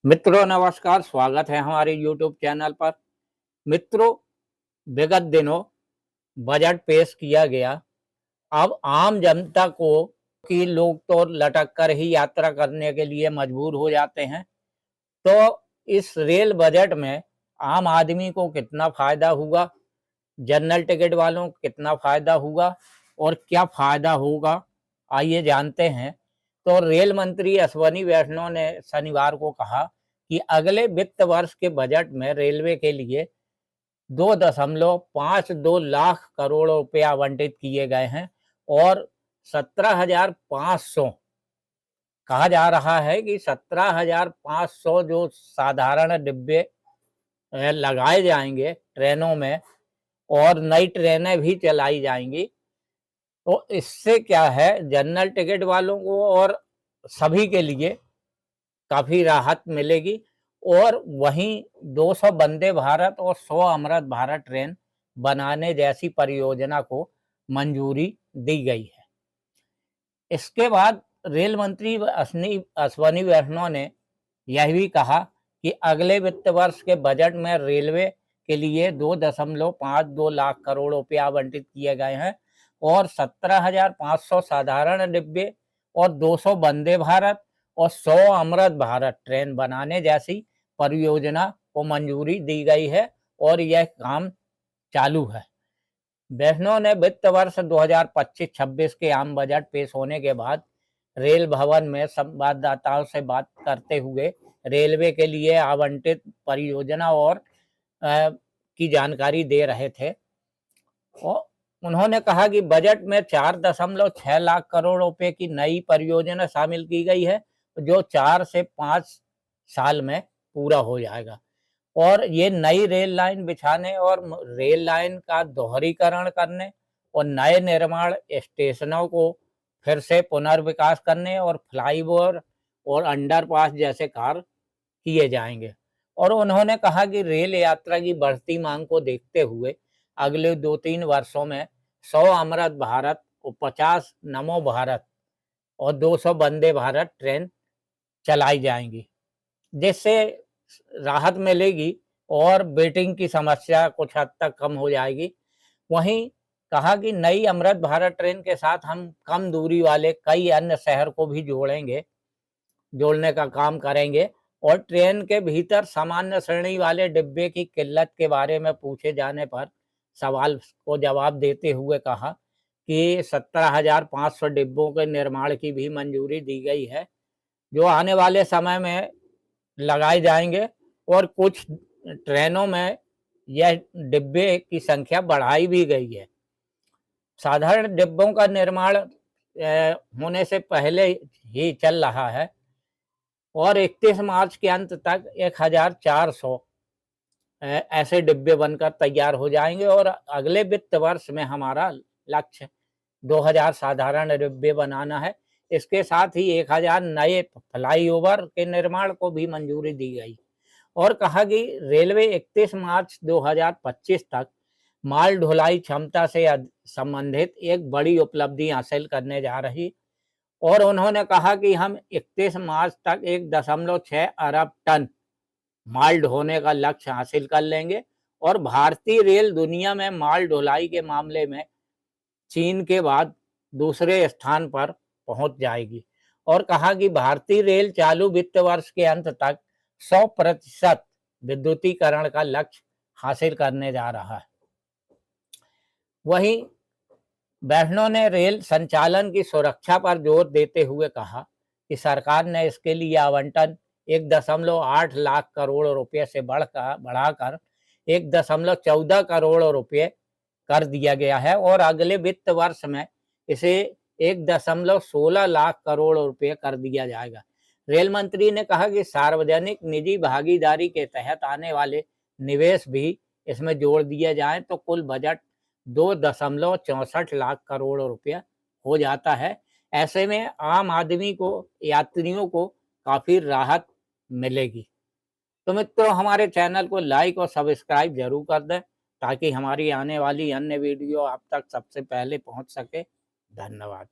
मित्रों नमस्कार, स्वागत है हमारे यूट्यूब चैनल पर। मित्रों, विगत दिनों बजट पेश किया गया। अब आम जनता को कि लोग तो लटक कर ही यात्रा करने के लिए मजबूर हो जाते हैं। तो इस रेल बजट में आम आदमी को कितना फ़ायदा हुआ, जनरल टिकट वालों को कितना फ़ायदा हुआ और क्या फ़ायदा होगा, आइए जानते हैं। तो रेल मंत्री अश्विनी वैष्णव ने शनिवार को कहा कि अगले वित्त वर्ष के बजट में रेलवे के लिए 2.52 लाख करोड़ रुपए आवंटित किए गए हैं और 17,500 कहा जा रहा है कि 17,500 जो साधारण डिब्बे लगाए जाएंगे ट्रेनों में और नई ट्रेनें भी चलाई जाएंगी। तो इससे क्या है, जनरल टिकट वालों को और सभी के लिए काफ़ी राहत मिलेगी। और वहीं 200 वंदे भारत और 100 अमृत भारत ट्रेन बनाने जैसी परियोजना को मंजूरी दी गई है। इसके बाद रेल मंत्री अश्विनी वैष्णव ने यह भी कहा कि अगले वित्त वर्ष के बजट में रेलवे के लिए 2.52 लाख करोड़ रुपए आवंटित किए गए हैं और 17,500 साधारण डिब्बे और 200 वंदे भारत और 100 अमृत भारत ट्रेन बनाने जैसी परियोजना को मंजूरी दी गई है और यह काम चालू है। वैष्णव ने वित्त वर्ष 2025-26 के आम बजट पेश होने के बाद रेल भवन में संवाददाताओं से बात करते हुए रेलवे के लिए आवंटित परियोजना और की जानकारी दे रहे थे। और उन्होंने कहा कि बजट में 4.6 लाख करोड़ रुपए की नई परियोजना शामिल की गई है, जो 4 से 5 साल में पूरा हो जाएगा। और ये नई रेल लाइन बिछाने और रेल लाइन का दोहरीकरण करने और नए निर्माण स्टेशनों को फिर से पुनर्विकास करने और फ्लाईओवर और अंडरपास जैसे कार्य किए जाएंगे। और उन्होंने कहा कि रेल यात्रा की बढ़ती मांग को देखते हुए अगले 2-3 वर्षों में 100 अमृत भारत और 50 नमो भारत और 200 वंदे भारत ट्रेन चलाई जाएंगी, जिससे राहत मिलेगी और वेटिंग की समस्या कुछ हद तक कम हो जाएगी। वहीं कहा कि नई अमृत भारत ट्रेन के साथ हम कम दूरी वाले कई अन्य शहर को भी जोड़ने का काम करेंगे। और ट्रेन के भीतर सामान्य श्रेणी वाले डिब्बे की किल्लत के बारे में पूछे जाने पर सवाल को जवाब देते हुए कहा कि 17,500 डिब्बों के निर्माण की भी मंजूरी दी गई है, जो आने वाले समय में लगाए जाएंगे। और कुछ ट्रेनों में यह डिब्बे की संख्या बढ़ाई भी गई है। साधारण डिब्बों का निर्माण होने से पहले ही चल रहा है और 31 मार्च के अंत तक 1,400 ऐसे डिब्बे बनकर तैयार हो जाएंगे और अगले वित्त वर्ष में हमारा लक्ष्य 2,000 साधारण डिब्बे बनाना है। इसके साथ ही 1,000 नए फ्लाईओवर के निर्माण को भी मंजूरी दी गई और कहा कि रेलवे 31 मार्च 2025 तक माल ढुलाई क्षमता से संबंधित एक बड़ी उपलब्धि हासिल करने जा रही। और उन्होंने कहा कि हम 31 मार्च तक 1.6 अरब टन माल ढोने का लक्ष्य हासिल कर लेंगे और भारतीय रेल दुनिया में माल ढुलाई के मामले में चीन के बाद दूसरे स्थान पर पहुंच जाएगी। और कहा कि भारतीय रेल चालू वित्त वर्ष के अंत तक 100% विद्युतीकरण का लक्ष्य हासिल करने जा रहा है। वहीं वैष्णव ने रेल संचालन की सुरक्षा पर जोर देते हुए कहा कि सरकार ने इसके लिए आवंटन 1.8 लाख करोड़ रुपए से बढ़ाकर 1.14 करोड़ रुपए कर दिया गया है और अगले वित्त वर्ष में इसे 1.16 लाख करोड़ रुपए कर दिया जाएगा। रेल मंत्री ने कहा कि सार्वजनिक निजी भागीदारी के तहत आने वाले निवेश भी इसमें जोड़ दिए जाएं तो कुल बजट 2.64 लाख करोड़ रुपया हो जाता है। ऐसे में आम आदमी को, यात्रियों को काफ़ी राहत मिलेगी। तो मित्रों, हमारे चैनल को लाइक और सब्सक्राइब जरूर कर दें ताकि हमारी आने वाली अन्य वीडियो आप तक सबसे पहले पहुंच सके। धन्यवाद।